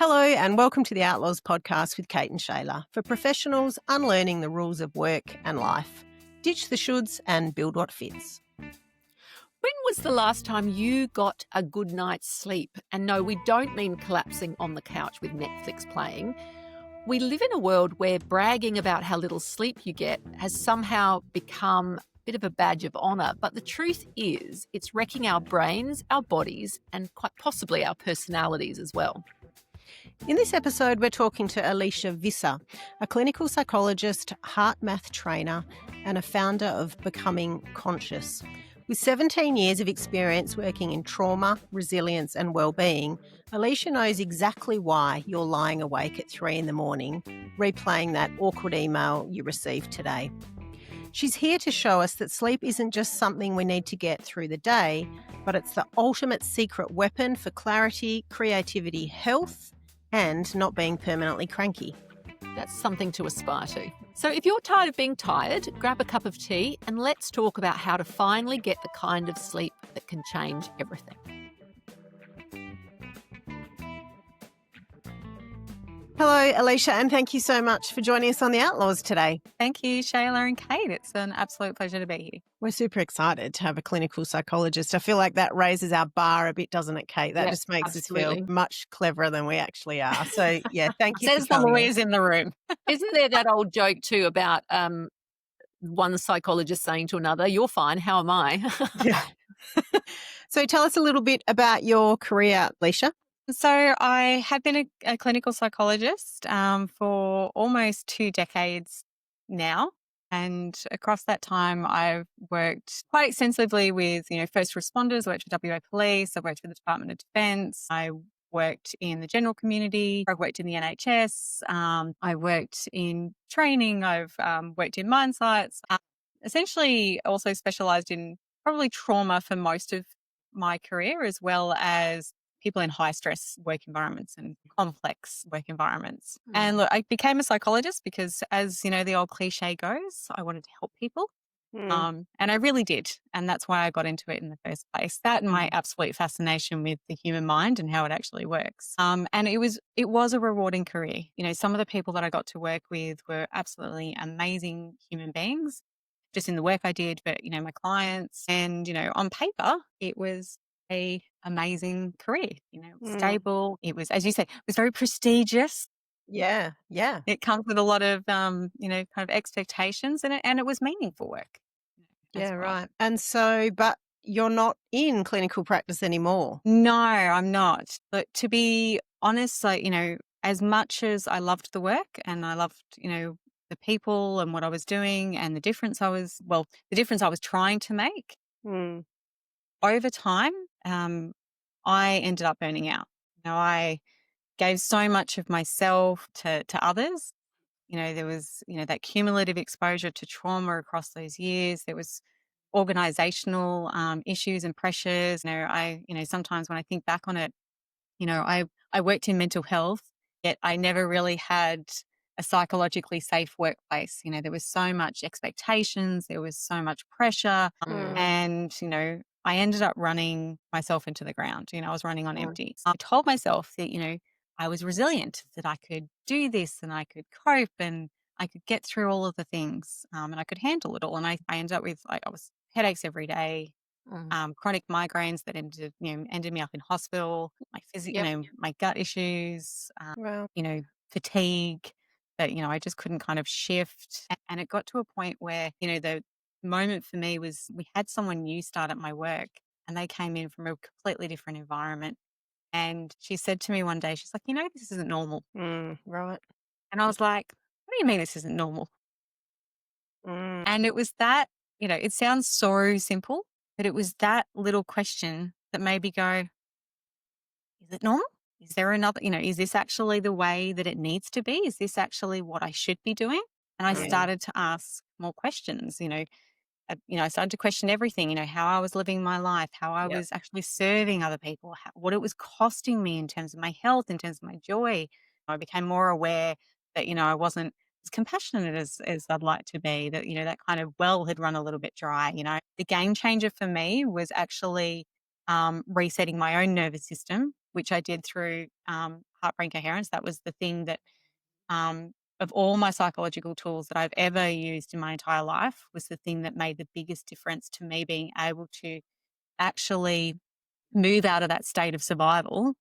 Hello and welcome to the Outlaws podcast with Kate and Shayla. For professionals unlearning the rules of work and life. Ditch the shoulds and build what fits. When was the last time you got a good night's sleep? And no, we don't mean collapsing on the couch with Netflix playing. We live in a world where bragging about how little sleep you get has somehow become a bit of a badge of honour. But the truth is, it's wrecking our brains, our bodies, and quite possibly our personalities as well. In this episode, we're talking to Alicia Visser, a clinical psychologist, HeartMath trainer, and a founder of Becoming Conscious. With 17 years of experience working in trauma, resilience, and wellbeing, Alicia knows exactly why you're lying awake at 3 a.m, replaying that awkward email you received today. She's here to show us that sleep isn't just something we need to get through the day, but it's the ultimate secret weapon for clarity, creativity, health, and not being permanently cranky. That's something to aspire to. So if you're tired of being tired, grab a cup of tea and let's talk about how to finally get the kind of sleep that can change everything. Hello, Alicia, and thank you so much for joining us on The Outlaws today. Thank you, Shayla and Kate. It's an absolute pleasure to be here. We're super excited to have a clinical psychologist. I feel like that raises our bar a bit, doesn't it, Kate? That just makes us feel much cleverer than we actually are. So, yeah, thank you Says for the coming. lawyers in the room. Isn't there that old joke too about one psychologist saying to another, "You're fine, how am I?" Yeah. So tell us a little bit about your career, Alicia. So I have been a clinical psychologist for almost 2 decades now. And across that time, I've worked quite extensively with, first responders. I worked for WA Police. I worked for the Department of Defence. I worked in the general community. I've worked in the NHS. I worked in training. I've worked in mine sites. Essentially also specialised in probably trauma for most of my career, as well as people in high stress work environments and complex work environments. And look, I became a psychologist because, as the old cliche goes, I wanted to help people. And I really did. And that's why I got into it in the first place. That and my absolute fascination with the human mind and how it actually works. And it was a rewarding career. Some of the people that I got to work with were absolutely amazing human beings, just in the work I did, but, my clients. And, on paper, it was a amazing career, stable. It was, as you say, it was very prestigious. Yeah. It comes with a lot of, kind of expectations, and it was meaningful work. Yeah, right. And so, but you're not in clinical practice anymore. No, I'm not. But to be honest, as much as I loved the work and I loved, the people and what I was doing and the difference I was trying to make, over time, I ended up burning out. I gave so much of myself to others. There was, that cumulative exposure to trauma across those years. There was organizational issues and pressures. Sometimes when I think back on it, I worked in mental health, yet I never really had a psychologically safe workplace. There was so much expectations, there was so much pressure, and, I ended up running myself into the ground. I was running on empty. I told myself that, I was resilient, that I could do this and I could cope and I could get through all of the things and I could handle it all. And I ended up with, I was headaches every day, chronic migraines that ended me up in hospital, my gut issues, fatigue that, I just couldn't kind of shift. And it got to a point where, the moment for me was we had someone new start at my work and they came in from a completely different environment. And she said to me one day, she's like, this isn't normal. Right. And I was like, what do you mean this isn't normal? And it was that, it sounds so simple, but it was that little question that made me go, is it normal? Is there another, is this actually the way that it needs to be? Is this actually what I should be doing? And I started to ask more questions, I started to question everything, how I was living my life, how I was actually serving other people, what it was costing me in terms of my health, in terms of my joy. I became more aware that, I wasn't as compassionate as I'd like to be, that, that kind of well had run a little bit dry. The game changer for me was actually resetting my own nervous system which I did through Heartbrain Coherence. That was the thing that of all my psychological tools that I've ever used in my entire life, was the thing that made the biggest difference to me being able to actually move out of that state of survival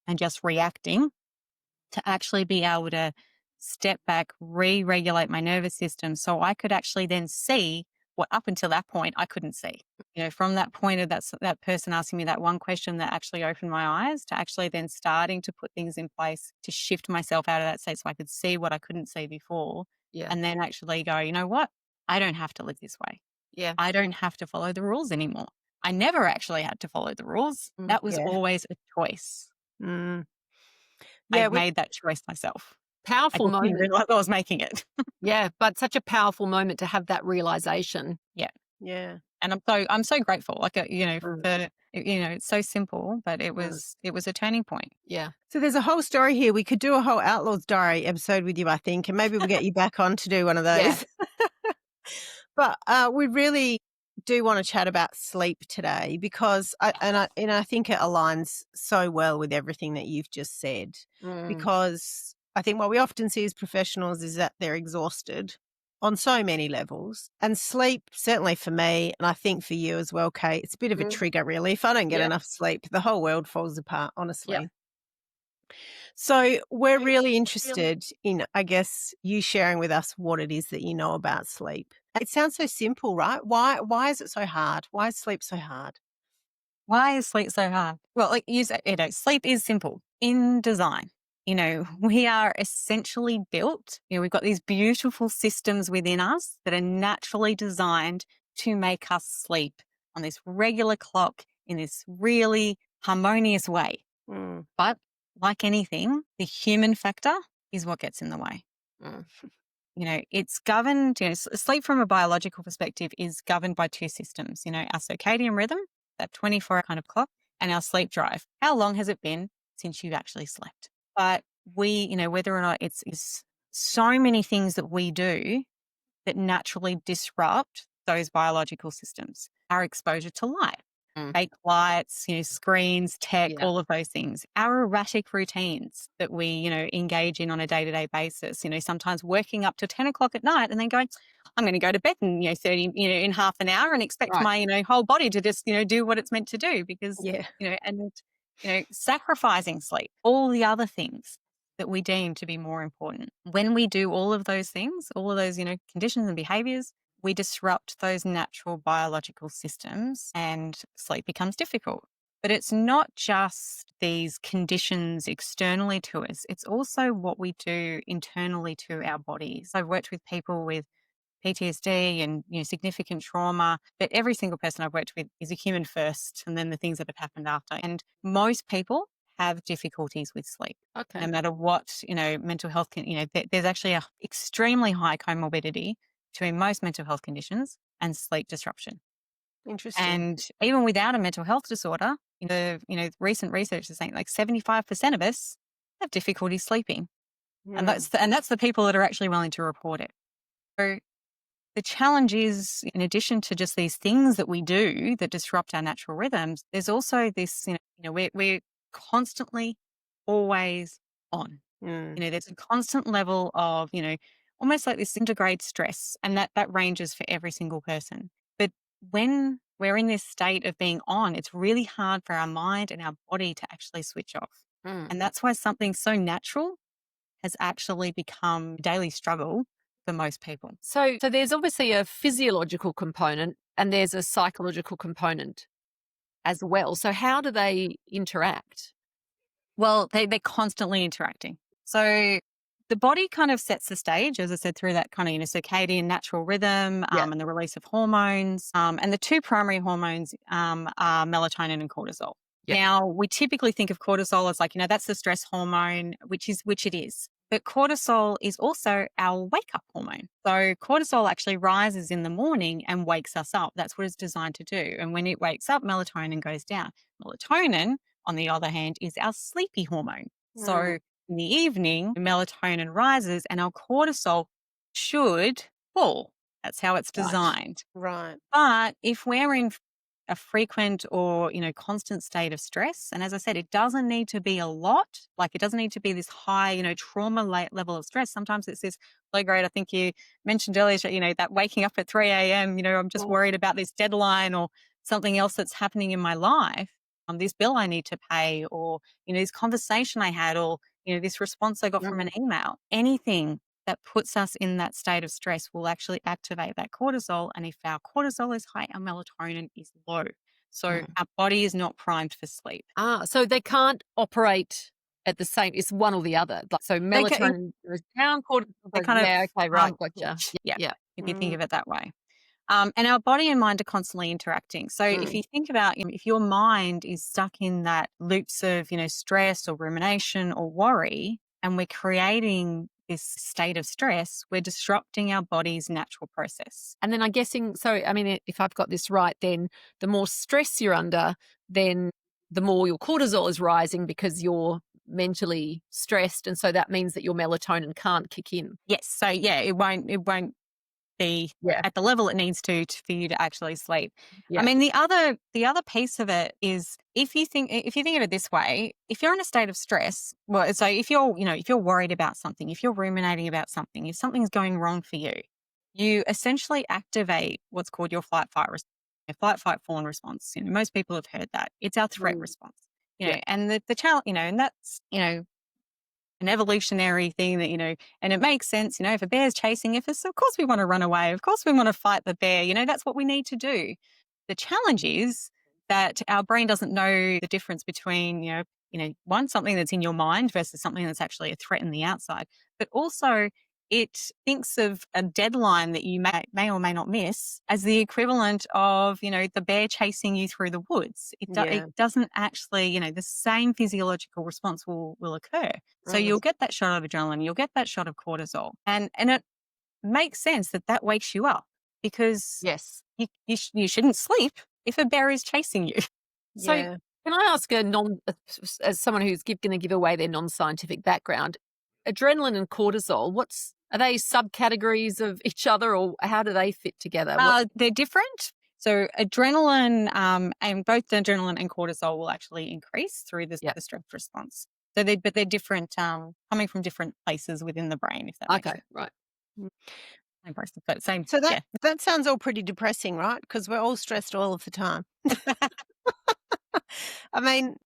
and just reacting, to actually be able to step back, re-regulate my nervous system so I could actually then see what up until that point I couldn't see. From that point of that person asking me that one question that actually opened my eyes, to actually then starting to put things in place to shift myself out of that state so I could see what I couldn't see before. Yeah. And then actually go, you know what? I don't have to live this way. Yeah. I don't have to follow the rules anymore. I never actually had to follow the rules. That was always a choice. Yeah, I made that choice myself. Powerful I didn't moment. realize I was making it. Yeah, but such a powerful moment to have that realization. Yeah. And I'm so grateful. Like, for, it's so simple, but it was a turning point. Yeah. So there's a whole story here. We could do a whole Outlaws Diary episode with you, I think, and maybe we'll get you back on to do one of those. Yeah. But we really do want to chat about sleep today, because I think it aligns so well with everything that you've just said. Because I think what we often see as professionals is that they're exhausted on so many levels. And sleep, certainly for me, and I think for you as well, Kate, it's a bit of a trigger, really. If I don't get enough sleep, the whole world falls apart, honestly. Yeah. So we're really interested in, I guess, you sharing with us what it is that you know about sleep. It sounds so simple, right? Why is it so hard? Why is sleep so hard? Why is sleep so hard? Well, like you said, sleep is simple in design. We are essentially built, we've got these beautiful systems within us that are naturally designed to make us sleep on this regular clock in this really harmonious way. But like anything, the human factor is what gets in the way. It's governed, sleep from a biological perspective is governed by two systems, our circadian rhythm, that 24-hour kind of clock, and our sleep drive. How long has it been since you've actually slept? But we, whether or not it's so many things that we do that naturally disrupt those biological systems. Our exposure to light, fake lights, screens, tech, all of those things. Our erratic routines that we, engage in on a day-to-day basis. Sometimes working up to 10 o'clock at night and then going, I'm going to go to bed in, 30, in half an hour, and expect my, whole body to just, do what it's meant to do, because, sacrificing sleep, all the other things that we deem to be more important. When we do all of those things, all of those, conditions and behaviors, we disrupt those natural biological systems and sleep becomes difficult. But it's not just these conditions externally to us. It's also what we do internally to our bodies. I've worked with people with PTSD and significant trauma, but every single person I've worked with is a human first, and then the things that have happened after. And most people have difficulties with sleep. Okay. No matter what, mental health there's actually a extremely high comorbidity between most mental health conditions and sleep disruption. Interesting. And even without a mental health disorder, recent research is saying like 75% of us have difficulty sleeping. And that's the people that are actually willing to report it. So the challenge is, in addition to just these things that we do that disrupt our natural rhythms, there's also this, we're constantly always on. There's a constant level of, almost like this integrated stress, and that ranges for every single person. But when we're in this state of being on, it's really hard for our mind and our body to actually switch off. And that's why something so natural has actually become a daily struggle for most people. So there's obviously a physiological component and there's a psychological component as well. So how do they interact? Well, they're constantly interacting. So the body kind of sets the stage, as I said, through that kind of circadian natural rhythm and the release of hormones. And the two primary hormones are melatonin and cortisol. Yep. Now, we typically think of cortisol as like, that's the stress hormone, which it is. But cortisol is also our wake-up hormone. So cortisol actually rises in the morning and wakes us up. That's what it's designed to do. And when it wakes up, melatonin goes down. Melatonin, on the other hand, is our sleepy hormone. So in the evening, melatonin rises and our cortisol should fall. That's how it's designed. Right. But if we're in a frequent or, constant state of stress. And as I said, it doesn't need to be a lot. Like it doesn't need to be this high, trauma level of stress. Sometimes it's this low grade. I think you mentioned earlier, that waking up at 3 a.m., I'm just worried about this deadline or something else that's happening in my life. This bill I need to pay, or, this conversation I had, or, this response I got from an email. Anything that puts us in that state of stress will actually activate that cortisol. And if our cortisol is high, our melatonin is low. So our body is not primed for sleep. So they can't operate at the same, it's one or the other. So melatonin goes down, cortisol They goes, kind yeah, of okay, right, gotcha. Yeah, if you think of it that way. And our body and mind are constantly interacting. So if you think about, if your mind is stuck in that loops of, stress or rumination or worry, and we're creating this state of stress, we're disrupting our body's natural process. And then I'm guessing, so, I mean, if I've got this right, then the more stress you're under, then the more your cortisol is rising because you're mentally stressed. And so that means that your melatonin can't kick in. Yes. So yeah, it won't be at the level it needs to for you to actually sleep. Yeah. I mean, the other piece of it is if you think of it this way, if you're in a state of stress, well, so if you're worried about something, if you're ruminating about something, if something's going wrong for you, you essentially activate what's called your flight, fight, fawn response. Most people have heard that. It's our threat response. And the challenge, and that's, an evolutionary thing that, and it makes sense, if a bear's chasing us, of course we want to run away. Of course we want to fight the bear. That's what we need to do. The challenge is that our brain doesn't know the difference between, one, something that's in your mind versus something that's actually a threat in the outside. But also it thinks of a deadline that you may or may not miss as the equivalent of, the bear chasing you through the woods. It doesn't actually, the same physiological response will occur. So you'll get that shot of adrenaline, you'll get that shot of cortisol. And it makes sense that wakes you up because you shouldn't sleep if a bear is chasing you. So can I ask as someone who's going to give away their non-scientific background, adrenaline and cortisol, are they subcategories of each other, or how do they fit together? They're different. So adrenaline, and both the adrenaline and cortisol will actually increase through the stress response. So they're different, coming from different places within the brain, if that makes sense. Right. Same process, but same. So that sounds all pretty depressing, right? Because we're all stressed all of the time. I mean,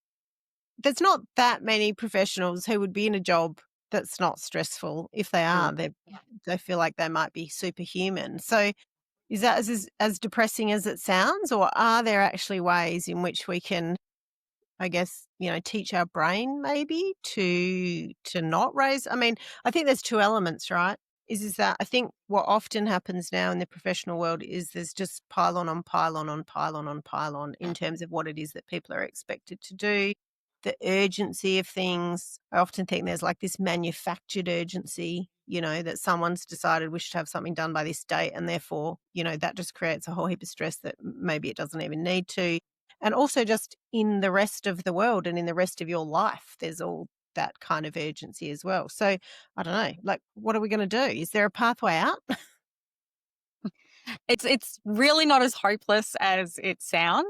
there's not that many professionals who would be in a job that's not stressful. If they are, they feel like they might be superhuman. So is that as depressing as it sounds, or are there actually ways in which we can, I guess, teach our brain maybe to not raise? I mean, I think there's two elements, right? Is that I think what often happens now in the professional world is there's just pylon on pylon on pylon on pylon in terms of what it is that people are expected to do. The urgency of things. I often think there's like this manufactured urgency, that someone's decided we should have something done by this date, and therefore, that just creates a whole heap of stress that maybe it doesn't even need to. And also just in the rest of the world and in the rest of your life, there's all that kind of urgency as well. So I don't know, like, what are we going to do? Is there a pathway out? It's really not as hopeless as it sounds.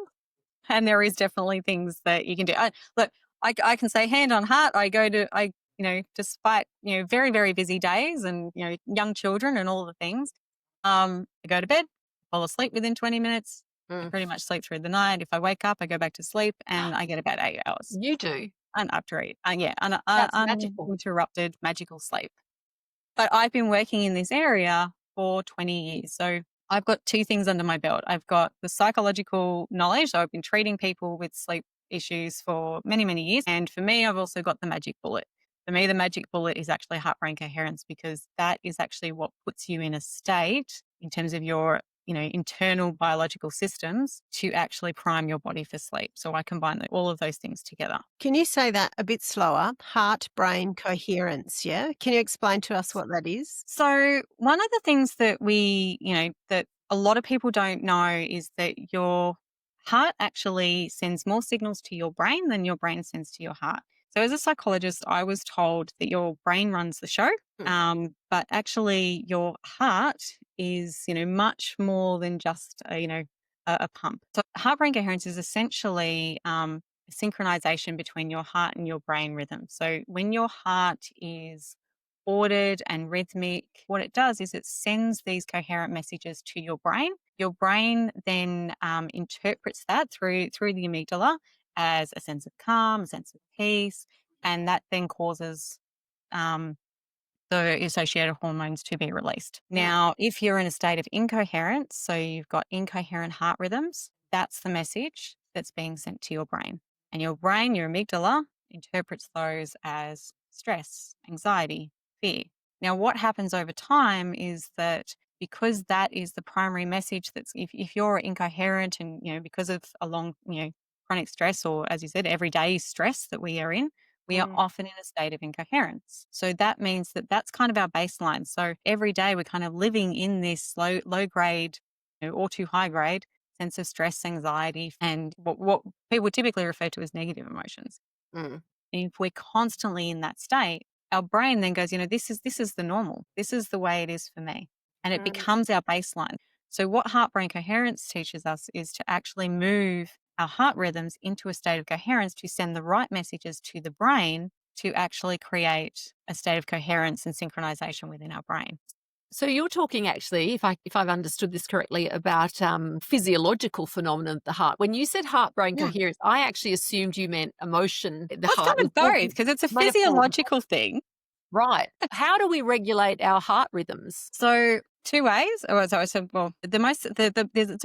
And there is definitely things that you can do. I can say hand on heart, despite, very, very busy days and, young children and all the things, I go to bed, fall asleep within 20 minutes, I pretty much sleep through the night. If I wake up, I go back to sleep and I get about 8 hours. You do? Uninterrupted, magical. uninterrupted, magical sleep. But I've been working in this area for 20 years. So I've got two things under my belt. I've got the psychological knowledge. So I've been treating people with sleep issues for many, many years. And for me, I've also got the magic bullet. For me, the magic bullet is actually heart brain coherence, because that is actually what puts you in a state in terms of your internal biological systems to actually prime your body for sleep. So I combine all of those things together. Can you say that a bit slower? Heart brain coherence, yeah? Can you explain to us what that is? So one of the things that that a lot of people don't know is that your heart actually sends more signals to your brain than your brain sends to your heart. So as a psychologist, I was told that your brain runs the show, but actually your heart is, much more than just, a pump. So heart-brain coherence is essentially synchronization between your heart and your brain rhythm. So when your heart is ordered and rhythmic, what it does is it sends these coherent messages to your brain. Your brain then interprets that through the amygdala as a sense of calm, a sense of peace, and that then causes the associated hormones to be released. Now, if you're in a state of incoherence, so you've got incoherent heart rhythms, that's the message that's being sent to your brain. And your brain, your amygdala, interprets those as stress, anxiety, fear. Now, what happens over time is that because that is the primary message that's if you're incoherent and, because of a long, chronic stress or, as you said, everyday stress that we are in, we are often in a state of incoherence. So that means that that's kind of our baseline. So every day we're kind of living in this low grade, or too high grade sense of stress, anxiety, and what people typically refer to as negative emotions. And if we're constantly in that state, our brain then goes, this is the normal. This is the way it is for me. And it becomes our baseline. So what heart-brain coherence teaches us is to actually move our heart rhythms into a state of coherence to send the right messages to the brain to actually create a state of coherence and synchronization within our brain. So you're talking actually, if I've understood this correctly, about physiological phenomenon of the heart. When you said heart-brain coherence, I actually assumed you meant emotion. The It's heart kind of both because it's a physiological thing. Right. How do we regulate our heart rhythms? So two ways. It's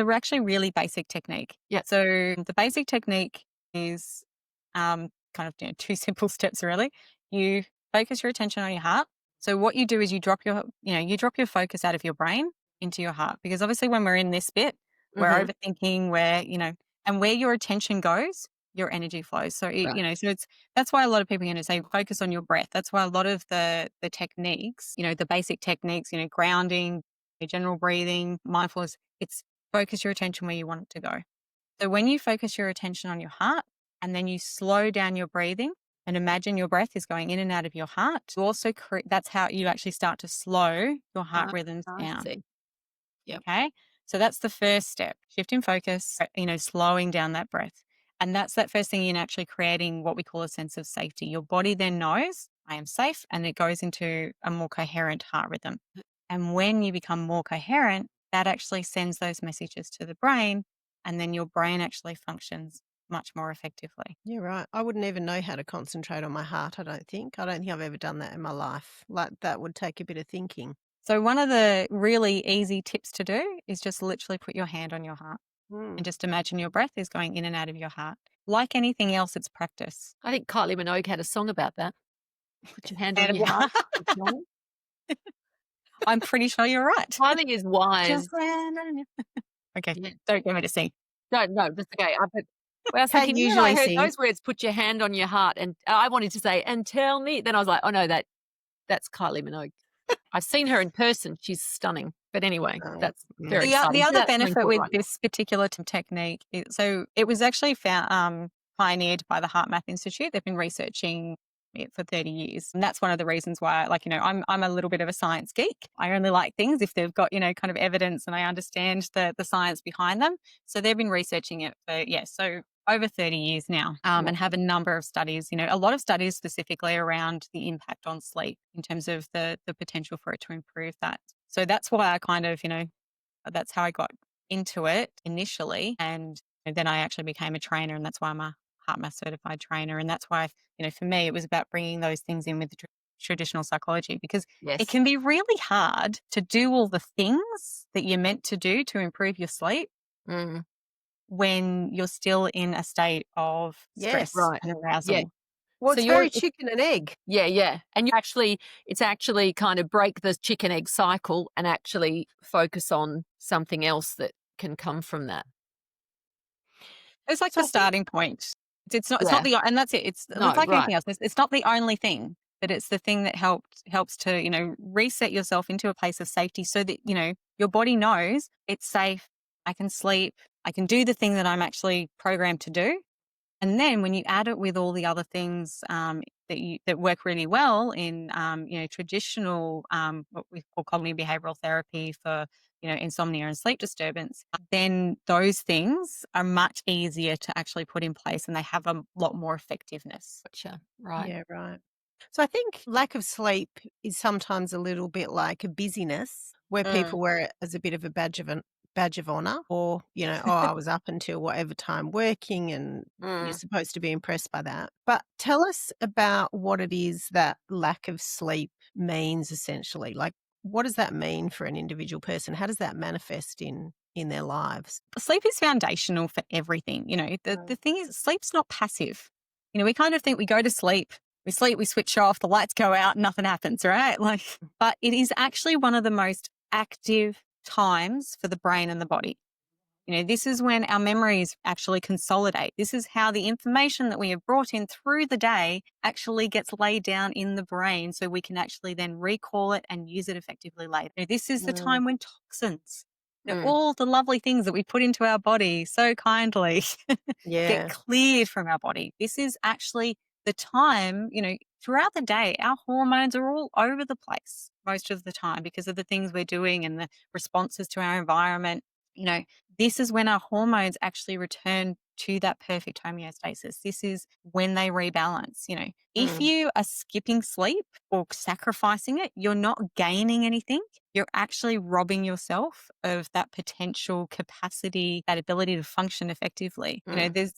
actually really basic technique. Yeah. So the basic technique is kind of two simple steps really. You focus your attention on your heart. So what you do is you drop your focus out of your brain into your heart, because obviously when we're in this bit, we're overthinking, and where your attention goes, your energy flows. So that's why a lot of people say focus on your breath. That's why a lot of the techniques, the basic techniques, grounding, general breathing, mindfulness, it's focus your attention where you want it to go. So when you focus your attention on your heart and then you slow down your breathing and imagine your breath is going in and out of your heart, you also that's how you actually start to slow your heart rhythms down. Yep. Okay. So that's the first step, shift in focus, slowing down that breath. And that's that first thing in actually creating what we call a sense of safety. Your body then knows I am safe, and it goes into a more coherent heart rhythm. And when you become more coherent, that actually sends those messages to the brain, and then your brain actually functions much more effectively. You're right. I wouldn't even know how to concentrate on my heart, I don't think. I've ever done that in my life. Like, that would take a bit of thinking. So one of the really easy tips to do is just literally put your hand on your heart and just imagine your breath is going in and out of your heart. Like anything else, it's practice. I think Kylie Minogue had a song about that. Put your hand on your heart. I'm pretty sure you're right. Kylie is wise. Okay, Yeah. don't get me to sing. No, that's okay. I was thinking, I heard those words, put your hand on your heart, and I wanted to say, and tell me. Then I was like, oh no, that's Kylie Minogue. I've seen her in person. She's stunning. But anyway, that's very exciting. The other benefit with this particular technique so it was actually pioneered by the HeartMath Institute. They've been researching it for 30 years. And that's one of the reasons why, I'm a little bit of a science geek. I only like things if they've got, kind of evidence and I understand the science behind them. So they've been researching it for, over 30 years now, and have a number of studies, a lot of studies specifically around the impact on sleep in terms of the potential for it to improve that. So that's why I kind of, that's how I got into it initially. And then I actually became a trainer, and that's why I'm a HeartMath certified trainer. And that's why, for me, it was about bringing those things in with the traditional psychology, because it can be really hard to do all the things that you're meant to do to improve your sleep when you're in a state of stress and arousal. Yeah. Well, it's very chicken and egg. Yeah. And it's actually kind of break the chicken egg cycle and actually focus on something else that can come from that. It's like the starting point. It's not and that's it. It's like anything else. It's not the only thing, but it's the thing that helps to, reset yourself into a place of safety so that, your body knows it's safe. I can sleep. I can do the thing that I'm actually programmed to do. And then when you add it with all the other things that work really well in traditional what we call cognitive behavioral therapy for insomnia and sleep disturbance, then those things are much easier to actually put in place and they have a lot more effectiveness. Gotcha. Right. Yeah, right. So I think lack of sleep is sometimes a little bit like a busyness where people wear it as a bit of a badge of honor, or, oh, I was up until whatever time working and you're Mm. supposed to be impressed by that. But tell us about what it is that lack of sleep means essentially. Like, what does that mean for an individual person? How does that manifest in their lives? Sleep is foundational for everything. The thing is, sleep's not passive. We kind of think we go to sleep, we sleep, we switch off, the lights go out, nothing happens, right? But it is actually one of the most active times for the brain and the body. This is when our memories actually consolidate. This is how the information that we have brought in through the day actually gets laid down in the brain so we can actually then recall it and use it effectively later. This is the time when toxins, all the lovely things that we put into our body so kindly Yeah. get cleared from our body. This is actually the time, throughout the day, our hormones are all over the place most of the time because of the things we're doing and the responses to our environment. This is when our hormones actually return to that perfect homeostasis. This is when they rebalance. If you are skipping sleep or sacrificing it, you're not gaining anything. You're actually robbing yourself of that potential capacity, that ability to function effectively. There's,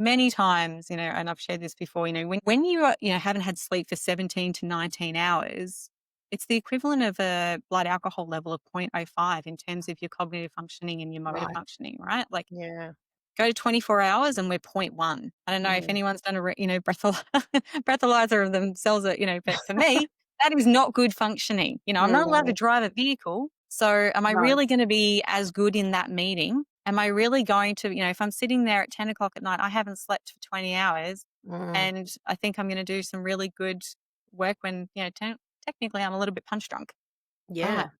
many times, and I've shared this before, when you are, haven't had sleep for 17 to 19 hours, it's the equivalent of a blood alcohol level of 0.05 in terms of your cognitive functioning and your motor functioning, right? Yeah. Go to 24 hours and we're 0.1. I don't know if anyone's done a, breathalyzer of themselves, but for me, that is not good functioning. I'm not allowed to drive a vehicle. So am I really going to be as good in that meeting? Am I really going to, if I'm sitting there at 10 o'clock at night, I haven't slept for 20 hours and I think I'm going to do some really good work when, technically I'm a little bit punch drunk. Yeah. Right.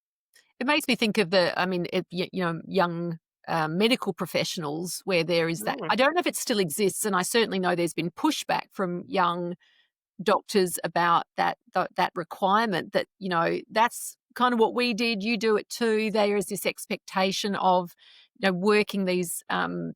It makes me think of young medical professionals where there is that. I don't know if it still exists, and I certainly know there's been pushback from young doctors about that requirement that, that's kind of what we did, you do it too. There is this expectation of, working these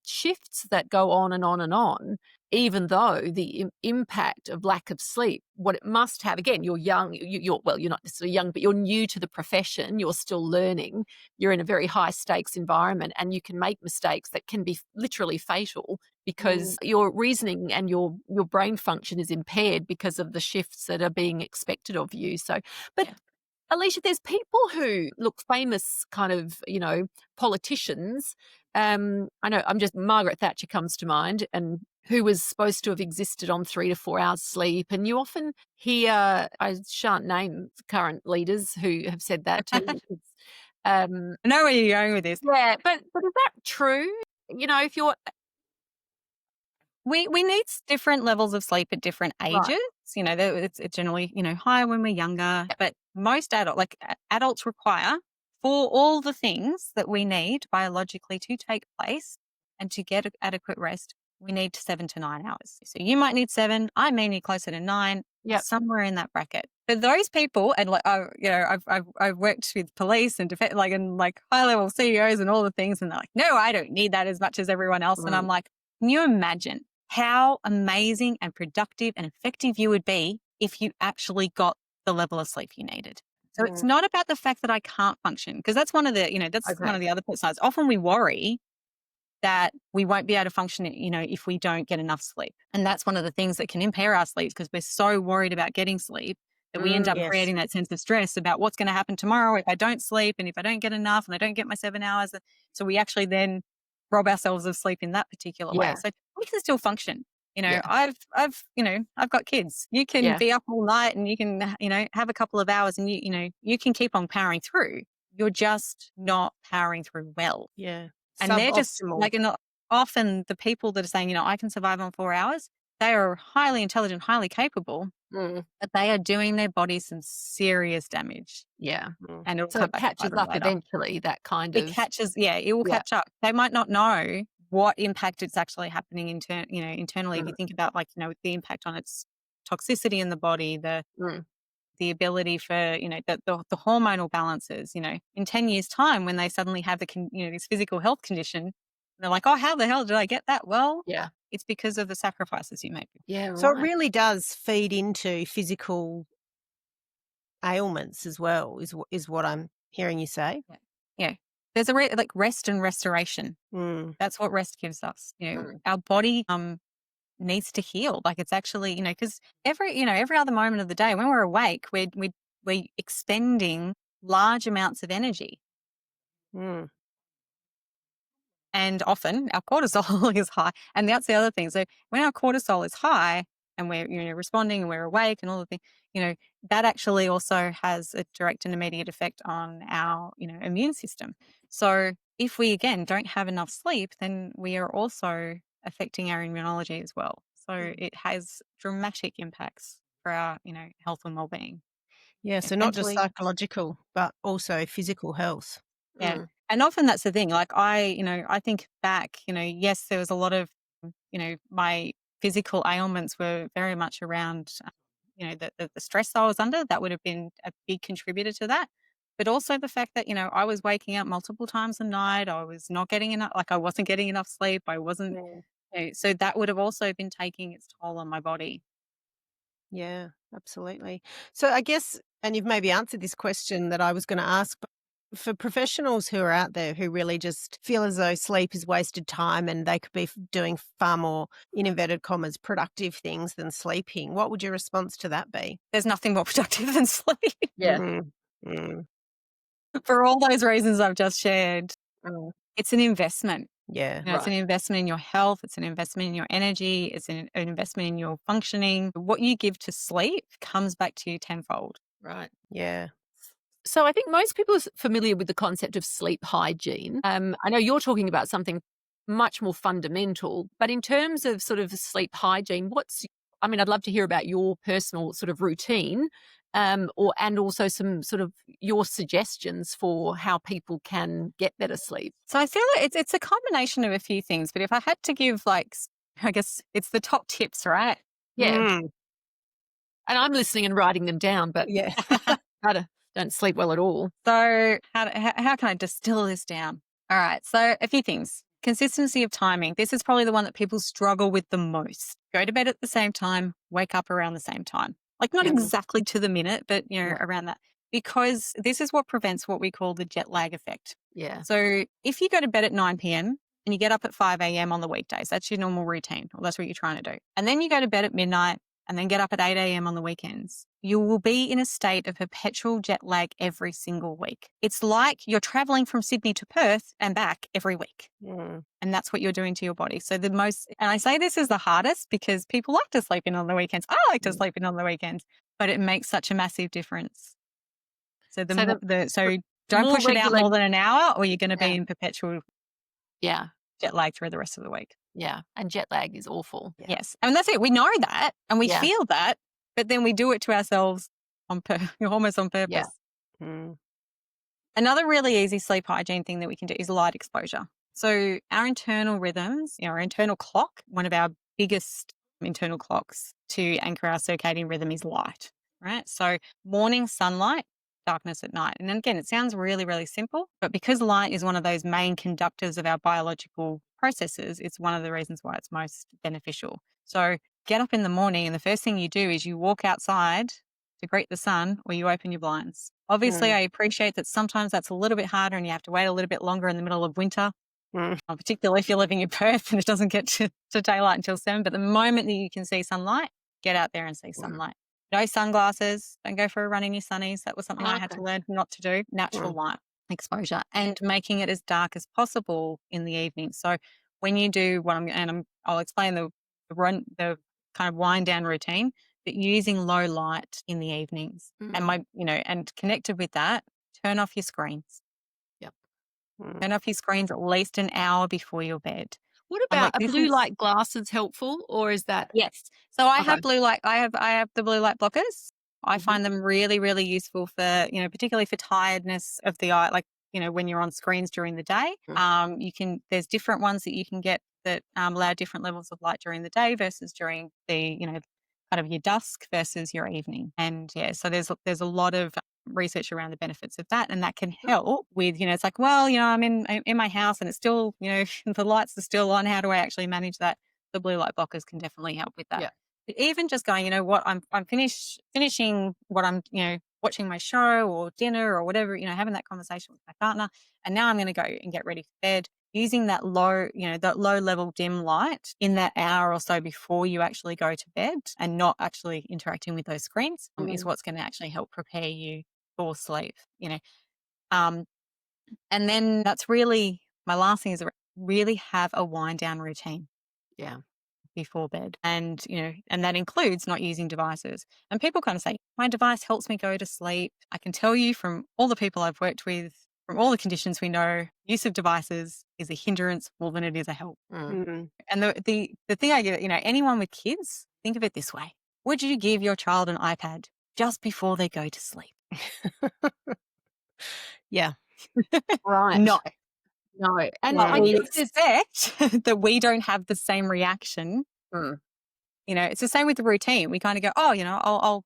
shifts that go on and on and on, even though the impact of lack of sleep, what it must have, again, you're young, you're not necessarily young, but you're new to the profession, you're still learning, you're in a very high stakes environment and you can make mistakes that can be literally fatal because your reasoning and your brain function is impaired because of the shifts that are being expected of you. So, but Alicia, there's people who look famous kind of, politicians. I know Margaret Thatcher comes to mind, and who was supposed to have existed on 3 to 4 hours sleep. And you often hear, I shan't name current leaders who have said that too. I know where you're going with this. Yeah, but is that true? If you're... We need different levels of sleep at different ages. It's generally, higher when we're younger, but most adults require, for all the things that we need biologically to take place and to get adequate rest, we need 7 to 9 hours. So you might need 7, I may need closer to 9, somewhere in that bracket. For those people, and I've worked with police and defense, and high level CEOs and all the things, and they're like, no, I don't need that as much as everyone else. And I'm like, can you imagine how amazing and productive and effective you would be if you actually got the level of sleep you needed? So it's not about the fact that I can't function, because that's one of the, one of the other sides. Often we worry that we won't be able to function, if we don't get enough sleep. And that's one of the things that can impair our sleep, because we're so worried about getting sleep that we end up creating that sense of stress about what's going to happen tomorrow if I don't sleep and if I don't get enough and I don't get my 7 hours. So we actually then rob ourselves of sleep in that particular way. So we can still function. I've got kids. You can be up all night and you can, have a couple of hours and you can keep on powering through. You're just not powering through well. Yeah. And they're just often the people that are saying, I can survive on 4 hours, they are highly intelligent, highly capable, but they are doing their body some serious damage. Yeah. And so it catches up eventually, that kind of... It catches, it will catch up. They might not know what impact it's actually happening internally. If you think about the impact on its toxicity in the body, Mm. the ability for, the hormonal balances, in 10 years time when they suddenly have this physical health condition, they're like, oh, how the hell did I get that? Well, Yeah. it's because of the sacrifices you make. Yeah, So it right. really does feed into physical ailments as well, is what I'm hearing you say. Yeah. There's like rest and restoration. Mm. That's what rest gives us. Mm. Our body needs to heal. Like it's actually, because every other moment of the day when we're awake, we're expending large amounts of energy. Mm. And often our cortisol is high. And that's the other thing. So when our cortisol is high and we're responding and we're awake and all the things, that actually also has a direct and immediate effect on our, immune system. So if we, again, don't have enough sleep, then we are also affecting our immunology as well. So it has dramatic impacts for our, health and well-being. Yeah, so not just Mentally. psychological, but also physical health. Yeah. Mm. And often that's the thing. Like I think back, yes, there was a lot of, my physical ailments were very much around, the stress I was under. That would have been a big contributor to that. But also the fact that, I was waking up multiple times a night. I was not getting enough, like I wasn't getting enough sleep. I wasn't, Mm. so that would have also been taking its toll on my body. Yeah, absolutely. So I guess, and you've maybe answered this question that I was going to ask, but for professionals who are out there who really just feel as though sleep is wasted time and they could be doing far more, in inverted commas, productive things than sleeping, what would your response to that be? There's nothing more productive than sleep. Yeah. Mm. Mm. For all those reasons I've just shared. Mm. It's an investment. Yeah. It's an investment in your health. It's an investment in your energy. It's an investment in your functioning. What you give to sleep comes back to you tenfold. Right. Yeah. So I think most people are familiar with the concept of sleep hygiene. I know you're talking about something much more fundamental, but in terms of sort of sleep hygiene, I'd love to hear about your personal sort of routine, and also some sort of your suggestions for how people can get better sleep. So I feel like it's a combination of a few things. But if I had to give, I guess it's the top tips, right? Yeah. Mm. And I'm listening and writing them down, but Yeah. I don't sleep well at all. So how can I distill this down? All right. So a few things. Consistency of timing. This is probably the one that people struggle with the most. Go to bed at the same time, wake up around the same time. Like not Yeah. exactly to the minute, but Yeah. around that. Because this is what prevents what we call the jet lag effect. Yeah. So if you go to bed at 9 p.m. and you get up at 5 a.m. on the weekdays, that's your normal routine, or that's what you're trying to do. And then you go to bed at midnight and then get up at 8 a.m. on the weekends, you will be in a state of perpetual jet lag every single week. It's like you're traveling from Sydney to Perth and back every week. Mm. And that's what you're doing to your body. So and I say this is the hardest because people like to sleep in on the weekends. I like to sleep in on the weekends, but it makes such a massive difference. So don't more push it out regular- more than an hour or you're going to Yeah. be in perpetual Yeah. jet lag through the rest of the week. Yeah. And jet lag is awful. Yeah. Yes. And that's it. We know that and we Yeah. feel that, but then we do it to ourselves almost on purpose. Yeah. Mm. Another really easy sleep hygiene thing that we can do is light exposure. So our internal rhythms, our internal clock, one of our biggest internal clocks to anchor our circadian rhythm is light, right? So morning sunlight, darkness at night. And again, it sounds really, really simple, but because light is one of those main conductors of our biological processes, it's one of the reasons why it's most beneficial. So get up in the morning and the first thing you do is you walk outside to greet the sun or you open your blinds. Obviously, I appreciate that sometimes that's a little bit harder and you have to wait a little bit longer in the middle of winter, particularly if you're living in Perth and it doesn't get to daylight until 7. But the moment that you can see sunlight, get out there and see sunlight. No sunglasses. Don't go for a run in your sunnies. That was something I had to learn not to do. Natural light exposure and making it as dark as possible in the evening. So when you do I'll explain the kind of wind down routine, but using low light in the evenings and connected with that, turn off your screens. Yep. Turn off your screens at least an hour before your bed. What about a blue light glasses helpful, or is that? Yes. So I have Okay. blue light. I have the blue light blockers. I find them really, really useful for, particularly for tiredness of the eye, like, when you're on screens during the day. There's different ones that you can get that allow different levels of light during the day versus during the, kind of your dusk versus your evening. And yeah, so there's a lot of research around the benefits of that, and that can help with, it's like, well, I'm in my house and it's still, the lights are still on. How do I actually manage that? The blue light blockers can definitely help with that. Yeah. But even just going, what, I'm finishing what I'm, watching my show or dinner or whatever, having that conversation with my partner, and now I'm going to go and get ready for bed. Using that that low level dim light in that hour or so before you actually go to bed, and not actually interacting with those screens, is what's going to actually help prepare you for sleep. And then that's really my last thing, is really have a wind down routine. Yeah. Before bed. And, and that includes not using devices. And people kind of say, my device helps me go to sleep. I can tell you from all the people I've worked with, from all the conditions we know, use of devices is a hindrance more than it is a help. Mm. And the thing I give, anyone with kids, think of it this way. Would you give your child an iPad just before they go to sleep? Yeah. Right. No. No. And But I we guess there's expect that we don't have the same reaction. It's the same with the routine. We kind of go, oh,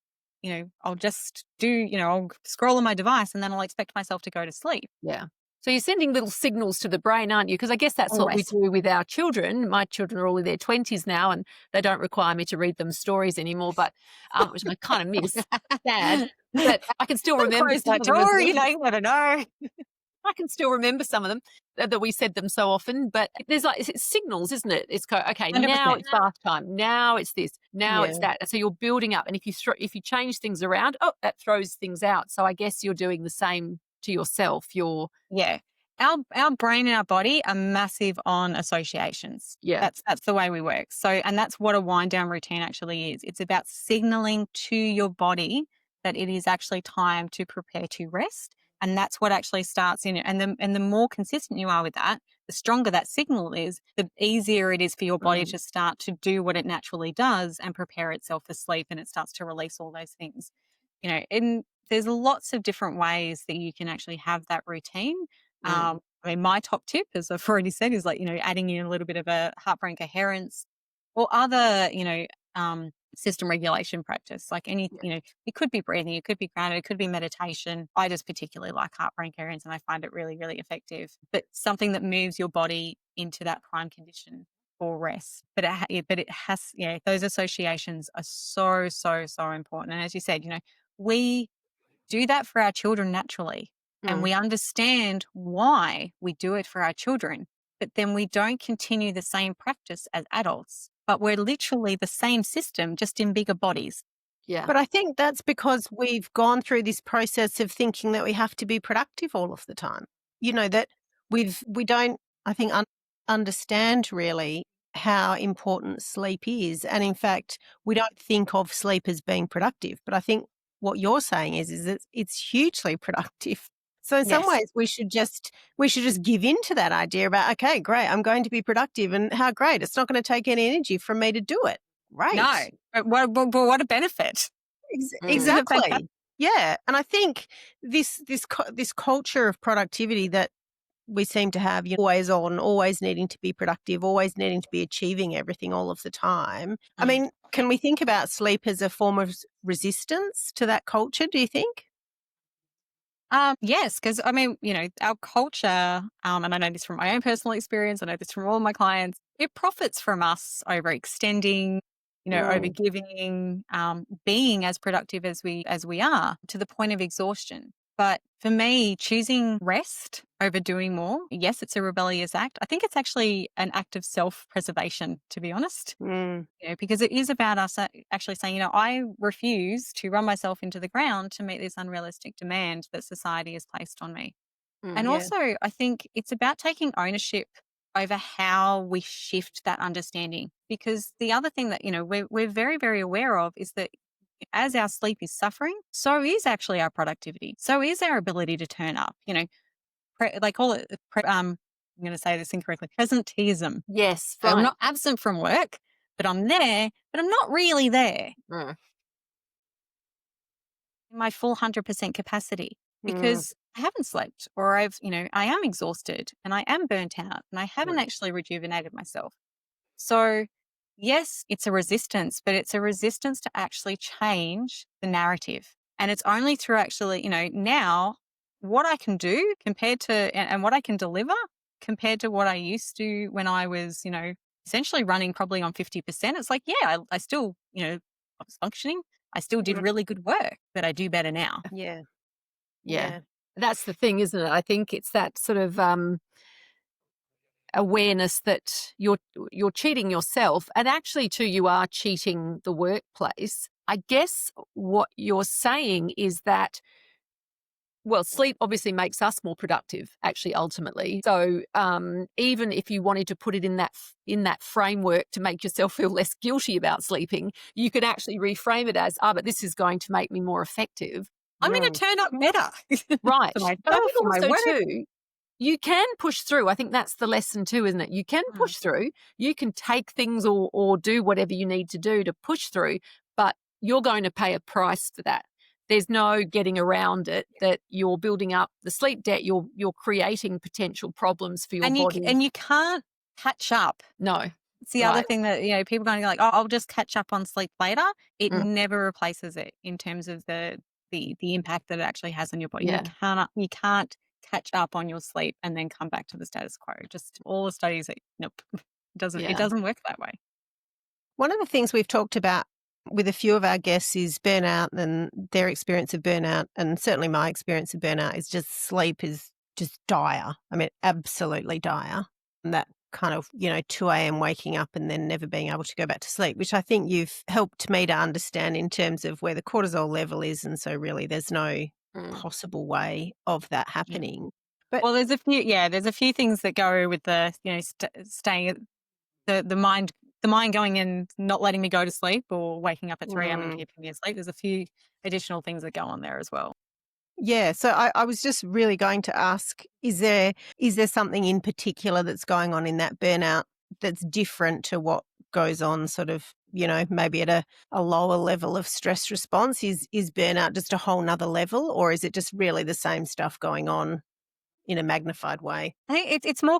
I'll just do, I'll scroll on my device and then I'll expect myself to go to sleep. Yeah. So you're sending little signals to the brain, aren't you? Because I guess that's what we do with our children. My children are all in their 20s now, and they don't require me to read them stories anymore, but which I kind of miss. Sad. But I can still remember Close some that of them as door, well. you never know. I can still remember some of them that we said them so often, but there's it's signals, isn't it? It's okay. 100%. Now it's bath time. Now it's this. Now it's Yeah. that. And so you're building up, and if you change things around, that throws things out. So I guess you're doing the same to yourself. Yeah. Our brain and our body are massive on associations. Yeah. That's the way we work. So, and that's what a wind down routine actually is. It's about signaling to your body that it is actually time to prepare to rest. And that's what actually starts in it. And the more consistent you are with that, the stronger that signal is, the easier it is for your body to start to do what it naturally does and prepare itself for sleep, and it starts to release all those things. And there's lots of different ways that you can actually have that routine. My top tip, as I've already said, is adding in a little bit of a heart brain coherence or other, system regulation practice, like it could be breathing, it could be grounded, it could be meditation. I just particularly like heart brain coherence, and I find it really, really effective. But something that moves your body into that prime condition for rest. But it has, those associations are so, so, so important. And as you said, we do that for our children naturally. And we understand why we do it for our children, but then we don't continue the same practice as adults. But we're literally the same system, just in bigger bodies. Yeah. But I think that's because we've gone through this process of thinking that we have to be productive all of the time. That we don't, I think, understand really how important sleep is. And in fact, we don't think of sleep as being productive. But I think what you're saying is that it's hugely productive. So in some ways we should just give in to that idea about, okay, great, I'm going to be productive, and how great. It's not going to take any energy from me to do it. Right. No, but what a benefit. Exactly. Yeah. And I think this culture of productivity that we seem to have, always on, always needing to be productive, always needing to be achieving everything all of the time. I mean, can we think about sleep as a form of resistance to that culture, do you think? Yes, because our culture, and I know this from my own personal experience, I know this from all my clients, it profits from us overextending, overgiving, being as productive as we are, to the point of exhaustion. But for me, choosing rest over doing more, yes, it's a rebellious act. I think it's actually an act of self-preservation, to be honest. Because it is about us actually saying, I refuse to run myself into the ground to meet this unrealistic demand that society has placed on me. And also, I think it's about taking ownership over how we shift that understanding. Because the other thing that, we're very, very aware of is that as our sleep is suffering, so is actually our productivity. So is our ability to turn up. They call it, I'm going to say this incorrectly, presenteeism. Yes. So I'm not absent from work, but I'm there, but I'm not really there in my full 100% capacity, because I haven't slept, or I am exhausted and I am burnt out and I haven't actually rejuvenated myself. So yes, it's a resistance, but it's a resistance to actually change the narrative. And it's only through actually, now what I can do compared to, and what I can deliver compared to what I used to when I was, essentially running probably on 50%. It's like, yeah, I still, I was functioning. I still did really good work, but I do better now. Yeah. Yeah. That's the thing, isn't it? I think it's that sort of awareness that you're cheating yourself, and actually too you are cheating the workplace. I guess what you're saying is that, well, sleep obviously makes us more productive, actually, ultimately. So even if you wanted to put it in that framework to make yourself feel less guilty about sleeping, you could actually reframe it as, but this is going to make me more effective. I'm going to turn up better. Right. For my But I job, think for my also work. too, you can push through. I think that's the lesson too, isn't it? You can push through. You can take things or do whatever you need to do to push through, but you're going to pay a price for that. There's no getting around it, that you're building up the sleep debt, you're creating potential problems for your body. And you can't catch up. No. It's the other thing that, people are going to go like, I'll just catch up on sleep later. It never replaces it in terms of the impact that it actually has on your body. Yeah. You can't catch up on your sleep and then come back to the status quo. Just all the studies that, nope, it doesn't work that way. One of the things we've talked about with a few of our guests is burnout and their experience of burnout, and certainly my experience of burnout is just sleep is just dire. I mean, absolutely dire. And that kind of, 2 a.m. waking up and then never being able to go back to sleep, which I think you've helped me to understand in terms of where the cortisol level is. And so really there's no possible way of that happening. But well, there's a few things that go with the, staying, the mind going and not letting me go to sleep or waking up at 3 a.m. and keeping me asleep. There's a few additional things that go on there as well. Yeah, so I was just really going to ask, is there something in particular that's going on in that burnout that's different to what goes on sort of, maybe at a lower level of stress response? Is burnout just a whole nother level, or is it just really the same stuff going on in a magnified way? I think it's more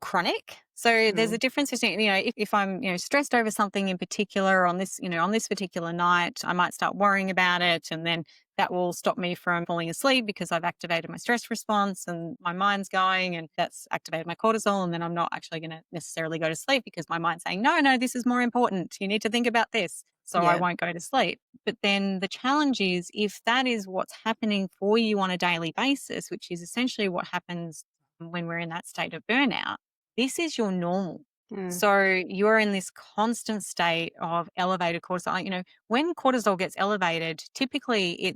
chronic. So there's a difference between, if I'm, stressed over something in particular on this particular night, I might start worrying about it, and then that will stop me from falling asleep because I've activated my stress response and my mind's going, and that's activated my cortisol, and then I'm not actually going to necessarily go to sleep because my mind's saying, no, this is more important. You need to think about this. So I won't go to sleep. But then the challenge is, if that is what's happening for you on a daily basis, which is essentially what happens when we're in that state of burnout, this is your normal. So you're in this constant state of elevated cortisol. When cortisol gets elevated, typically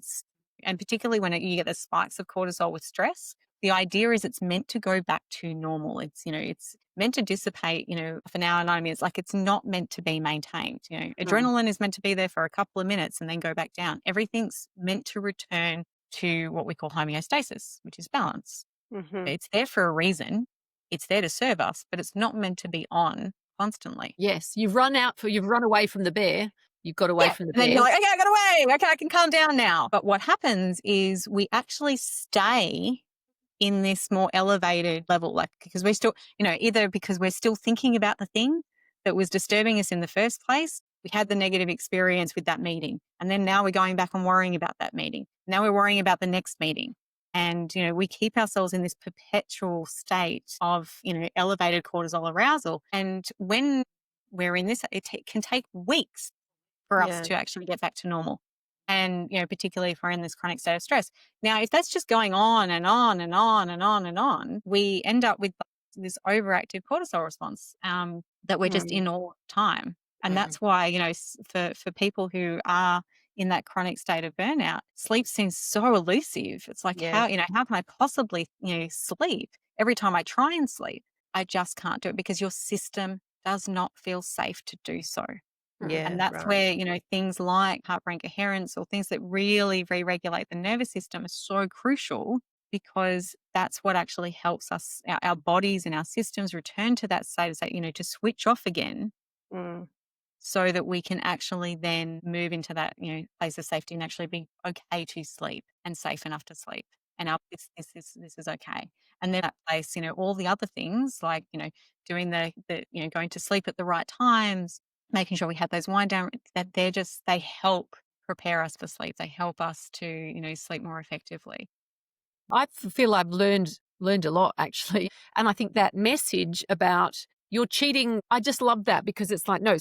and particularly when you get the spikes of cortisol with stress, the idea is it's meant to go back to normal. It's meant to dissipate, for an hour, 9 minutes. Like, it's not meant to be maintained. Adrenaline is meant to be there for a couple of minutes and then go back down. Everything's meant to return to what we call homeostasis, which is balance. It's there for a reason. It's there to serve us, but it's not meant to be on constantly. Yes, you've run away from the bear. You've got away from the bear. And then you're like, okay, I got away. Okay, I can calm down now. But what happens is we actually stay in this more elevated level, like, because we're still, either because we're still thinking about the thing that was disturbing us in the first place. We had the negative experience with that meeting. And then now we're going back and worrying about that meeting. Now we're worrying about the next meeting. And, we keep ourselves in this perpetual state of, elevated cortisol arousal. And when we're in this, it can take weeks for us to actually get back to normal. And, particularly if we're in this chronic state of stress. Now, if that's just going on and on and on and on and on, we end up with this overactive cortisol response that we're just in all the time. And that's why, for people who are in that chronic state of burnout, sleep seems so elusive. It's like, how can I possibly, sleep? Every time I try and sleep, I just can't do it because your system does not feel safe to do so. Yeah, and that's where, things like heart-brain coherence or things that really re-regulate the nervous system are so crucial, because that's what actually helps us, our bodies and our systems return to that state of, to switch off again. So that we can actually then move into that, place of safety and actually be okay to sleep and safe enough to sleep. And this is okay. And then that place, all the other things like, doing the going to sleep at the right times, making sure we have those wind down, that they help prepare us for sleep. They help us to, sleep more effectively. I feel I've learned a lot actually. And I think that message about you're cheating, I just love that because it's like, no,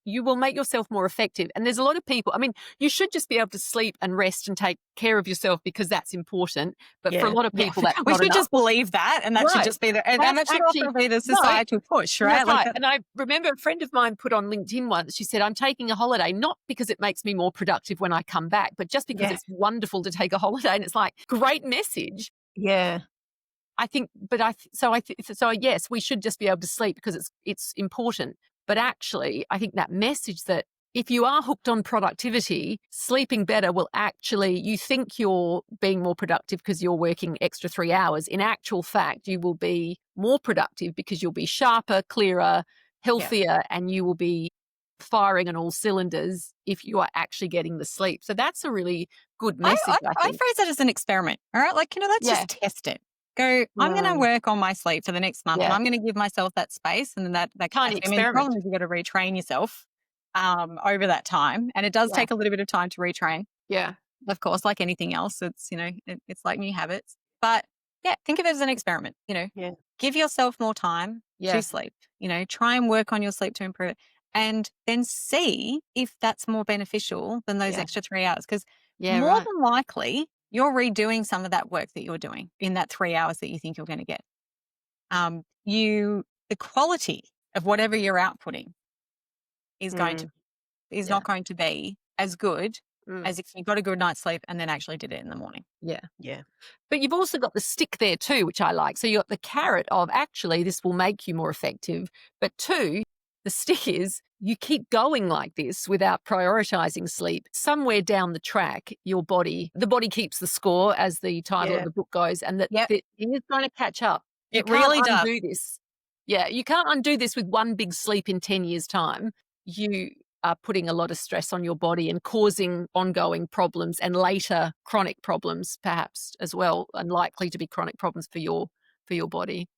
you will make yourself more effective. And there's a lot of people, I mean, you should just be able to sleep and rest and take care of yourself because that's important. But for a lot of people, that's we not should enough. just believe that, and that should just be and that should also be the societal push, right? Right. And I remember a friend of mine put on LinkedIn once, she said, I'm taking a holiday, not because it makes me more productive when I come back, but just because it's wonderful to take a holiday. And it's like, great message. Yeah. I think, but so yes, we should just be able to sleep because it's important. But actually, I think that message that if you are hooked on productivity, sleeping better will actually, you think you're being more productive because you're working extra 3 hours. In actual fact, you will be more productive because you'll be sharper, clearer, healthier, and you will be firing on all cylinders if you are actually getting the sleep. So that's a really good message, I think. I phrase it as an experiment. All right, like, let's just test it. Go, I'm going to work on my sleep for the next month, and I'm going to give myself that space, and then that tiny experiment. The problem is you've got to retrain yourself over that time, and it does take a little bit of time to retrain. Yeah, of course, like anything else, it's it's like new habits. But think of it as an experiment. Give yourself more time to sleep. Try and work on your sleep to improve it, and then see if that's more beneficial than those extra 3 hours. Because more than likely, you're redoing some of that work that you're doing in that 3 hours that you think you're going to get. The quality of whatever you're outputting is not going to be as good as if you got a good night's sleep and then actually did it in the morning. Yeah. But you've also got the stick there too, which I like. So you got the carrot of actually this will make you more effective. But 2, the stick is you keep going like this without prioritizing sleep. Somewhere down the track, the body keeps the score, as the title of the book goes, and that it is going to catch up. It really does. Undo this. Yeah, you can't undo this with one big sleep in 10 years' time. You are putting a lot of stress on your body and causing ongoing problems and later chronic problems perhaps as well, and likely to be chronic problems for your body.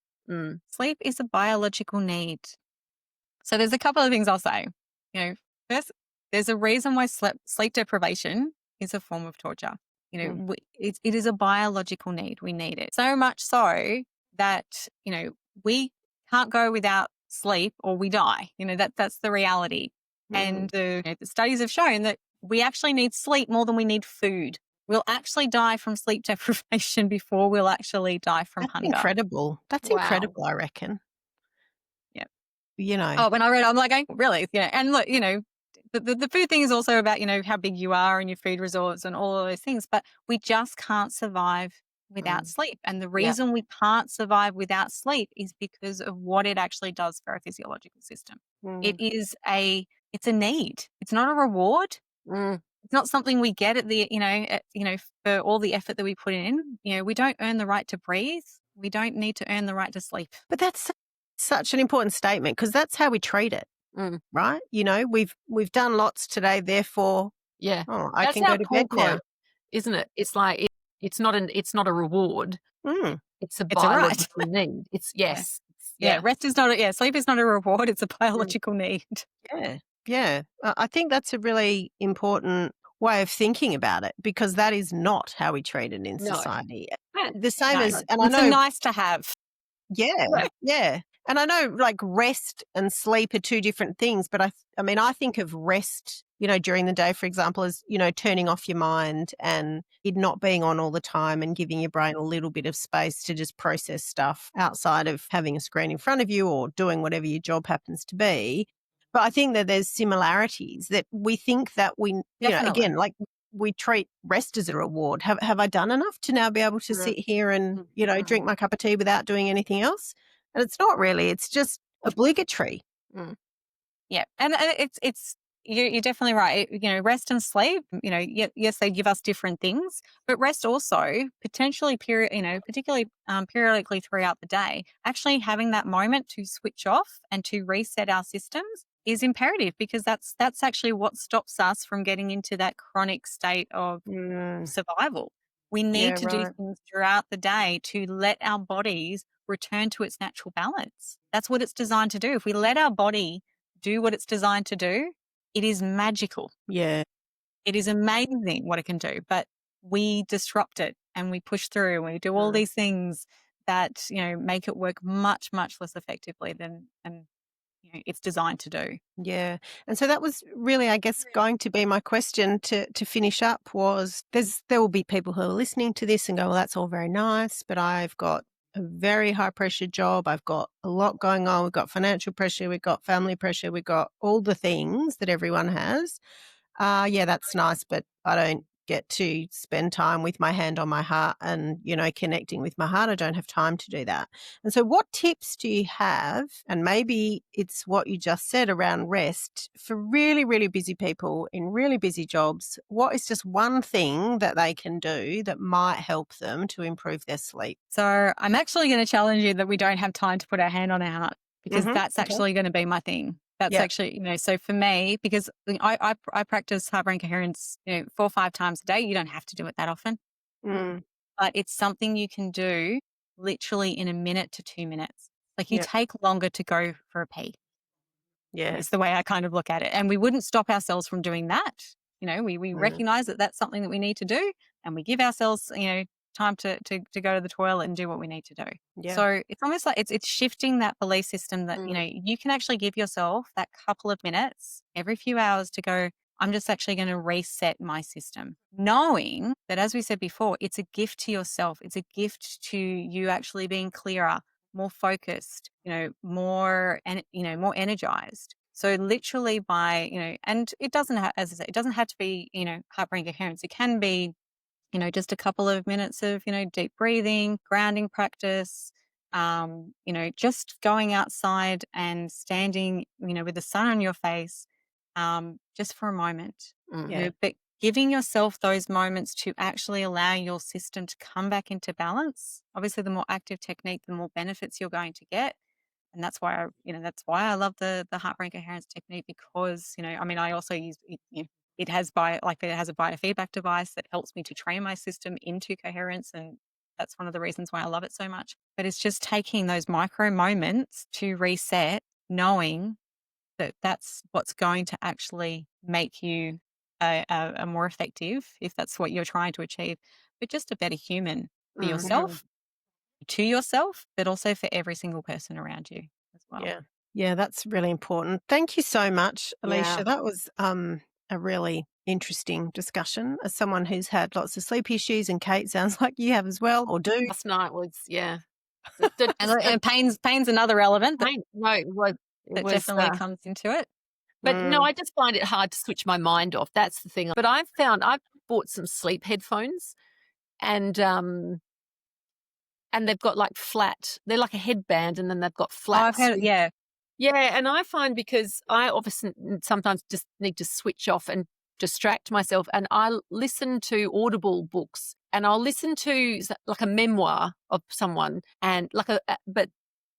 Sleep is a biological need. So there's a couple of things I'll say. First, there's a reason why sleep deprivation is a form of torture. It is a biological need. We need it. So much so that, we can't go without sleep or we die. That's the reality. And the studies have shown that we actually need sleep more than we need food. We'll actually die from sleep deprivation before we'll actually die from hunger. Incredible. That's incredible, I reckon. Oh, when I read it, I'm like, really? And look, the food thing is also about, how big you are and your food resource and all of those things, but we just can't survive without sleep. And the reason we can't survive without sleep is because of what it actually does for our physiological system. It's a need. It's not a reward. It's not something we get for all the effort that we put in. We don't earn the right to breathe. We don't need to earn the right to sleep. But that's such an important statement because that's how we treat it, right? We've done lots today, therefore, I can go to bed now, isn't it? It's like it's not a reward. It's a biological need. It's rest is not sleep is not a reward. It's a biological need. Yeah. I think that's a really important way of thinking about it because that is not how we treat it in society. The same as, and it's I know, nice to have. Yeah. And I know like rest and sleep are 2 different things, but I think of rest, during the day, for example, as, turning off your mind and it not being on all the time and giving your brain a little bit of space to just process stuff outside of having a screen in front of you or doing whatever your job happens to be. But I think that there's similarities that we think that again, like we treat rest as a reward. Have I done enough to now be able to sit here and, drink my cup of tea without doing anything else? And it's not really. It's just obligatory. Yeah. And it's you're definitely right. Rest and sleep, yes, they give us different things, but rest also potentially particularly periodically throughout the day, actually having that moment to switch off and to reset our systems is imperative because that's actually what stops us from getting into that chronic state of survival. We need to do things throughout the day to let our bodies return to its natural balance. That's what it's designed to do. If we let our body do what it's designed to do, it is magical. Yeah. It is amazing what it can do, but we disrupt it and we push through and we do all these things that, make it work much, much less effectively than it's designed to do. Yeah. And so that was really, I guess, going to be my question to finish up was there will be people who are listening to this and go, well, that's all very nice, but I've got a very high pressure job. I've got a lot going on. We've got financial pressure. We've got family pressure. We've got all the things that everyone has. Yeah, that's nice, but I don't get to spend time with my hand on my heart and, connecting with my heart. I don't have time to do that. And so what tips do you have? And maybe it's what you just said around rest for really, really busy people in really busy jobs. What is just one thing that they can do that might help them to improve their sleep? So I'm actually going to challenge you that we don't have time to put our hand on our heart, because that's Okay. actually going to be my thing. That's actually, so for me, because I practice heart brain coherence, 4 or 5 times a day. You don't have to do it that often, but it's something you can do literally in a minute to 2 minutes. Like you take longer to go for a pee. Yeah. It's the way I kind of look at it. And we wouldn't stop ourselves from doing that. We recognize that that's something that we need to do, and we give ourselves, time to go to the toilet and do what we need to do. Yeah. So it's almost like it's shifting that belief system that, you can actually give yourself that couple of minutes every few hours to go, I'm just actually going to reset my system. Knowing that, as we said before, it's a gift to yourself. It's a gift to you actually being clearer, more focused, more energized. So literally by, and it doesn't have, as I say, it doesn't have to be, heart brain coherence. It can be, just a couple of minutes of, deep breathing, grounding practice, just going outside and standing, with the sun on your face, just for a moment. But giving yourself those moments to actually allow your system to come back into balance. Obviously, the more active technique, the more benefits you're going to get. And that's why I love the heart brain coherence technique, because, I also use it, it has a biofeedback device that helps me to train my system into coherence. And that's one of the reasons why I love it so much. But it's just taking those micro moments to reset, knowing that that's what's going to actually make you a more effective, if that's what you're trying to achieve, but just a better human for yourself, to yourself, but also for every single person around you as well. Yeah. Yeah, that's really important. Thank you so much, Alicia. Yeah. That was a really interesting discussion. As someone who's had lots of sleep issues, and Kate sounds like you have as well, or do. Last night was, And pain's another element that, no, it was definitely comes into it. But no, I just find it hard to switch my mind off. That's the thing. But I've bought some sleep headphones, and they've got like flat. They're like a headband, and then they've got flat. I've heard it, yeah. Yeah, and I find, because I obviously sometimes just need to switch off and distract myself, and I listen to Audible books, and I'll listen to like a memoir of someone, and but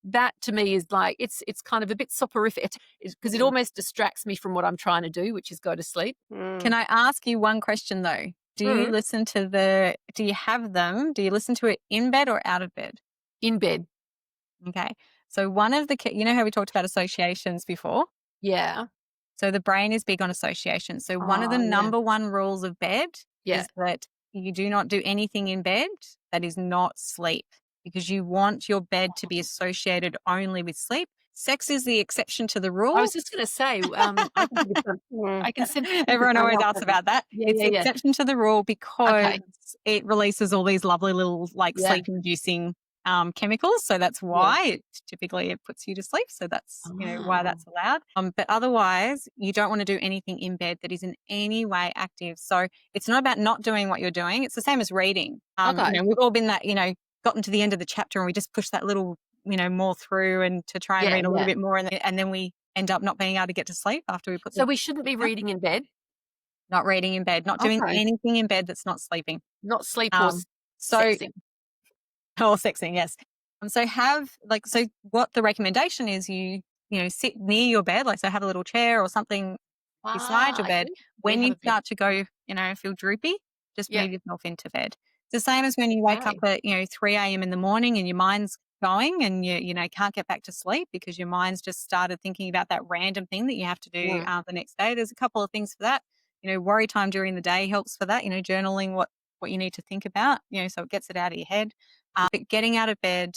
that to me is like, it's kind of a bit soporific, because it almost distracts me from what I'm trying to do, which is go to sleep. Can I ask you one question though? Do you listen to do you listen to it in bed or out of bed? In bed. Okay. So one of the, how we talked about associations before? Yeah. So the brain is big on associations. So one of the number one rules of bed is that you do not do anything in bed that is not sleep, because you want your bed to be associated only with sleep. Sex is the exception to the rule. I was just going to say, I can simply everyone always asks about that. It's the exception to the rule, because it releases all these lovely little sleep-inducing chemicals. So that's why it puts you to sleep. So that's why that's allowed. But otherwise, you don't want to do anything in bed that is in any way active. So it's not about not doing what you're doing. It's the same as reading. We've all been that, gotten to the end of the chapter and we just push that little, more through, and to try and read a little bit more, and then we end up not being able to get to sleep after we put. So we shouldn't be reading in bed. Not reading in bed. Not doing anything in bed that's not sleeping. Not sleep or sexing. Or sexing, yes. So what the recommendation is, you sit near your bed, so have a little chair or something beside your bed. When you start to go, feel droopy, just move yourself into bed. It's the same as when you wake up at 3 a.m. in the morning and your mind's going and you know, can't get back to sleep because your mind's just started thinking about that random thing that you have to do the next day. There's a couple of things for that. You know, worry time during the day helps for that, you know, journaling what you need to think about, you know, so it gets it out of your head. But getting out of bed,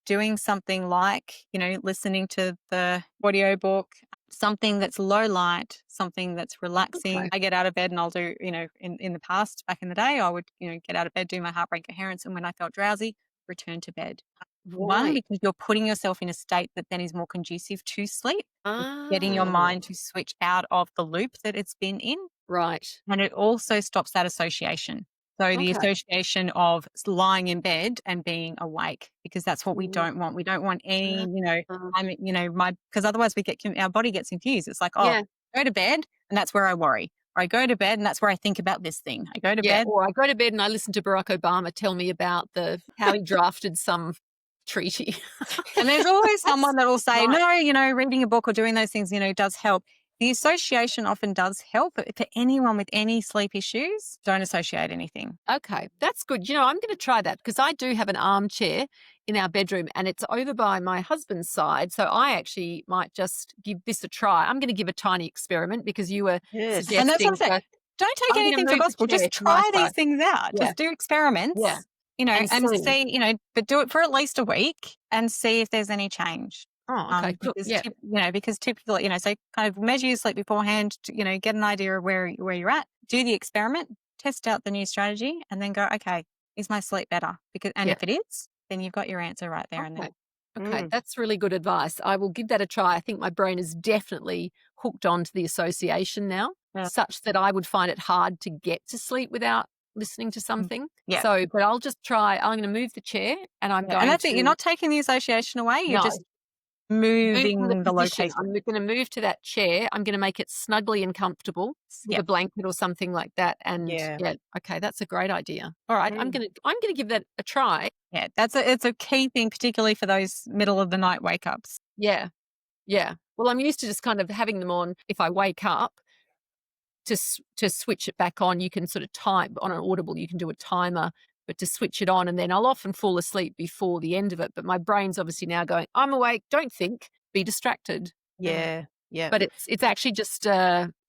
doing something like, you know, listening to the audio book, something that's low light, something that's relaxing. Okay. I get out of bed and I'll do, you know, in the past, back in the day, I would, you know, get out of bed, do my heart rate coherence. And when I felt drowsy, return to bed. One, Right. because you're putting yourself in a state that then is more conducive to sleep, getting your Ah, mind to switch out of the loop that it's been in. right. And it also stops that association. So the Okay. association of lying in bed and being awake, because that's what we don't want. We don't want any, you know, you know, because otherwise our body gets confused. It's like, oh, Yeah. go to bed and that's where I worry. Or I go to bed and that's where I think about this thing. I go to Yeah. bed. Or I go to bed and I listen to Barack Obama tell me about how he drafted some treaty. And there's always someone that will say, Right. no, you know, reading a book or doing those things, you know, does help. The association often does help. But for anyone with any sleep issues, don't associate anything. Okay, that's good. You know, I'm going to try that because I do have an armchair in our bedroom and it's over by my husband's side. So I actually might just give this a try. I'm going to give a tiny experiment because you were Yes. And that's suggesting. what I'm saying. Don't take I'm gonna anything for move the gospel. chair Just to my try these side. things out. Yeah. Just do experiments. Yeah. You know, And and see. see, you know, but do it for at least a week and see if there's any change. Oh, okay, cool. Because Yeah. you know, because typically, you know, so kind of measure your sleep beforehand. You know, get an idea of where you're at. Do the experiment, test out the new strategy, and then go, okay, is my sleep better? Yeah. If it is, then you've got your answer right there and then. Okay, that's really good advice. I will give that a try. I think my brain is definitely hooked onto the association now, such that I would find it hard to get to sleep without listening to something. Yeah. So, but I'll just try. I'm going to move the chair, and I'm going. And that's to, it. You're not taking the association away. You're just moving from the position. location. I'm going to move to that chair. I'm going to make it snugly and comfortable with a blanket or something like that. And okay, that's a great idea. All right, I'm going to give that a try. Yeah, it's a key thing, particularly for those middle of the night wake ups. Yeah, yeah. Well, I'm used to just kind of having them on if I wake up. To switch it back on, you can sort of time on an Audible. You can do a timer. But to switch it on, and then I'll often fall asleep before the end of it. But my brain's obviously now going, I'm awake, don't think, be distracted. Yeah. But it's actually just,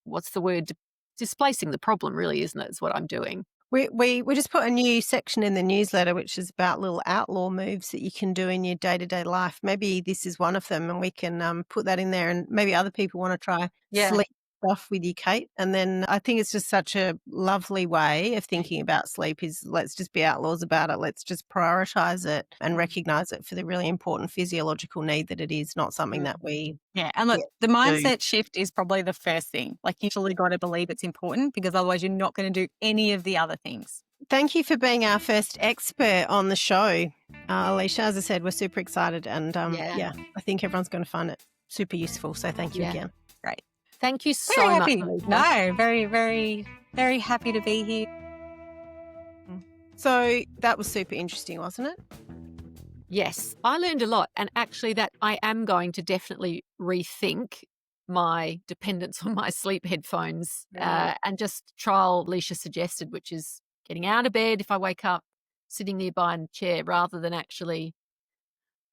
what's the word? Displacing the problem, really, isn't it? Is what I'm doing. We just put a new section in the newsletter, which is about little outlaw moves that you can do in your day-to-day life. Maybe this is one of them, and we can put that in there, and maybe other people want to try sleep stuff with you, Kate. And then I think it's just such a lovely way of thinking about sleep is let's just be outlaws about it. Let's just prioritize it and recognize it for the really important physiological need that it is, not something that we and look, the mindset shift is probably the first thing. Like you really got to believe it's important because otherwise you're not going to do any of the other things. Thank you for being our first expert on the show, Alicia. As I said, we're super excited and I think everyone's going to find it super useful. So thank you again. Great. Thank you so very much. Happy. No, very, very, very happy to be here. So that was super interesting, wasn't it? Yes, I learned a lot. And actually that I am going to definitely rethink my dependence on my sleep headphones and just trial Alicia suggested, which is getting out of bed if I wake up, sitting nearby in a chair rather than actually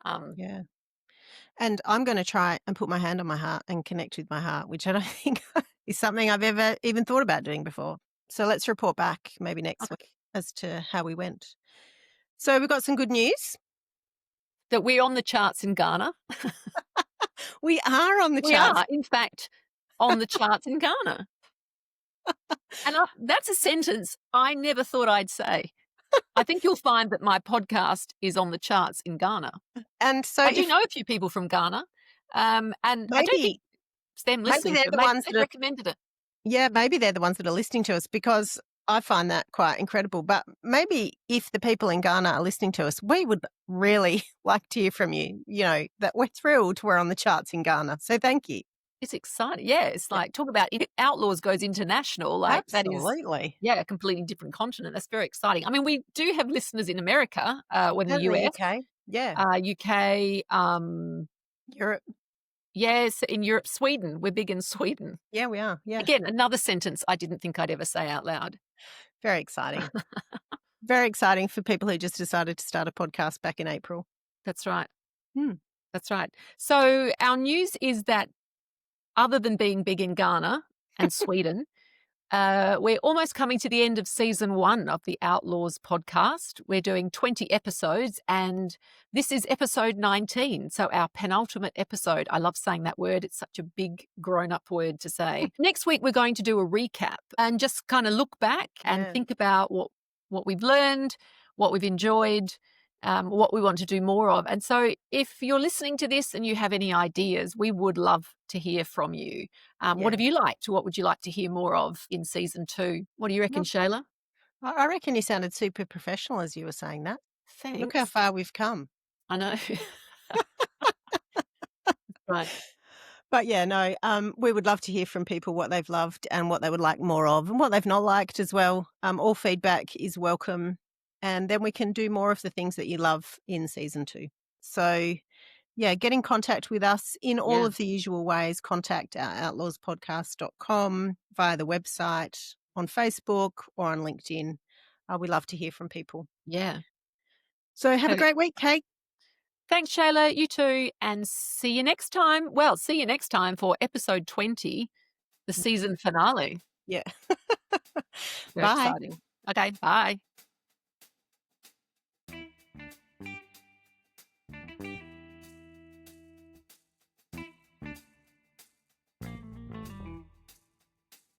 And I'm going to try and put my hand on my heart and connect with my heart, which I don't think is something I've ever even thought about doing before. So let's report back maybe next week as to how we went. So we've got some good news. That we're on the charts in Ghana. We are on the charts. We are, in fact, on the charts in Ghana. And that's a sentence I never thought I'd say. I think you'll find that my podcast is on the charts in Ghana. And so I do know a few people from Ghana, and maybe, I don't think it's them listening. Maybe they're the ones that recommended it. Yeah, maybe they're the ones that are listening to us because I find that quite incredible. But maybe if the people in Ghana are listening to us, we would really like to hear from you. You know that we're thrilled we're on the charts in Ghana. So thank you. It's exciting. Yeah, it's like talk about Outlaws goes international. Like absolutely. That is, a completely different continent. That's very exciting. I mean, we do have listeners in America, or the US, UK, Europe. Yes, in Europe, Sweden. We're big in Sweden. Yeah, we are. Yeah. Again, another sentence I didn't think I'd ever say out loud. Very exciting. Very exciting for people who just decided to start a podcast back in April. That's right. Hmm. That's right. So our news is that other than being big in Ghana and Sweden, we're almost coming to the end of season 1 of the Outlaws podcast. We're doing 20 episodes, and this is episode 19, so our penultimate episode. I love saying that word. It's such a big grown-up word to say. Next week, we're going to do a recap and just kind of look back and think about what we've learned, what we've enjoyed, what we want to do more of. And so if you're listening to this and you have any ideas, we would love to hear from you. What have you liked? What would you like to hear more of in season 2? What do you reckon, Shayla? I reckon you sounded super professional as you were saying that. Thanks. Look how far we've come. I know. Right. But yeah, no, we would love to hear from people what they've loved and what they would like more of and what they've not liked as well. All feedback is welcome. And then we can do more of the things that you love in season 2. So yeah, get in contact with us in all of the usual ways. Contact our outlawspodcast.com via the website, on Facebook or on LinkedIn. We love to hear from people. Yeah. So have a great week, Kate. Thanks, Shayla. You too. And see you next time. Well, see you next time for episode 20, the season finale. Yeah. Very Bye. exciting. Okay, bye.